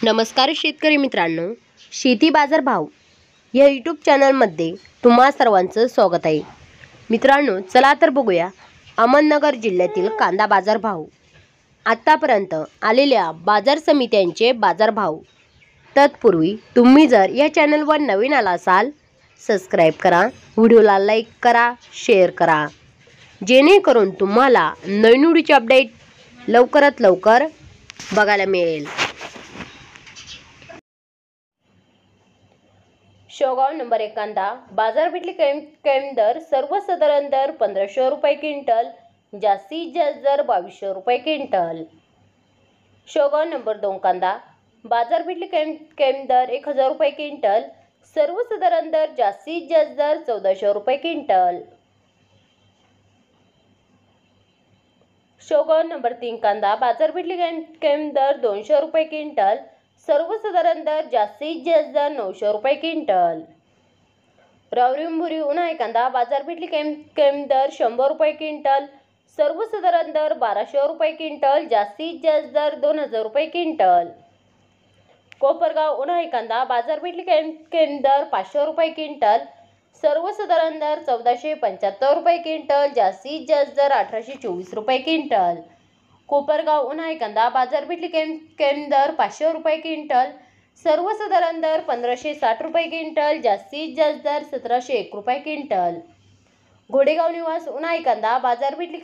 नमस्कार शेतकरी मित्रांनो, शेती बाजार भाव या यूट्यूब चॅनलमध्ये तुम्हा सर्वांचं स्वागत आहे। मित्रांनो, चला तर बघूया अहमदनगर जिल्ह्यातील कांदा बाजार भाव, आतापर्यंत आलेल्या बाजार समित्यांचे बाजार भाव। तत्पूर्वी तुम्ही जर या चॅनलवर नवीन आला असाल, सबस्क्राइब करा, व्हिडिओला लाईक करा, शेअर करा, जेणेकरून तुम्हाला नवीन व्हिडिओचे अपडेट लवकरात लवकर बघायला मिळेल। शेवगाव नंबर 1 कांदा बाजारपेठली कमी दर, सर्वसाधारण दर 1500 रुपये क्विंटल, जास्तीत जास्त दर 2200 रुपये क्विंटल। शेवगाव नंबर 2 कांदा बाजारपेठली कमी दर 1000 रुपये क्विंटल, सर्वसाधारण दर जास्तीत जास्त दर 1400 रुपये क्विंटल। शेवगाव नंबर 3 कांदा बाजारपेठली कमी दर 200 रुपये क्विंटल, सर्वसाधारण दर जास्तीत जास्त दर 900 रुपये क्विंटल। रावरिंबुरी उन्हाळी कांदा बाजारपेठली कमी दर 100 रुपये क्विंटल, सर्वसाधारण दर 1200 रुपये क्विंटल, जास्तीत जास्त दर 2000 रुपये क्विंटल। कोपरगाव उन्हाळी कांदा बाजारपेठली कमी दर 500 रुपये क्विंटल, सर्वसाधारण दर 1475 रुपये क्विंटल, जास्तीत जास्त दर 1824 रुपये क्विंटल। कोपरगाव उन्हाळी कांदा बाजारपेठली कमी दर 500 रुपये क्विंटल, सर्वसाधारण दर 1560 रुपये क्विंटल, जास्तीत जास्त दर 1701 रुपये क्विंटल। घोडेगाव निवास उन्हाळी कांदा बाजारपेठली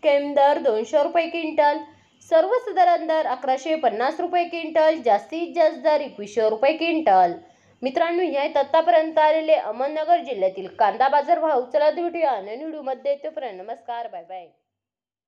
कमी दर 200 रुपये क्विंटल, सर्वसाधारण दर 1150 रुपये क्विंटल, जास्तीत जास्त दर 2100 रुपये क्विंटल। मित्रांनो, हे आतापर्यंत आलेले अहमदनगर जिल्ह्यातील कांदा बाजार भाव। चला भेटूया नवीन व्हिडिओमध्ये, तोपर्यंत नमस्कार, बाय बाय।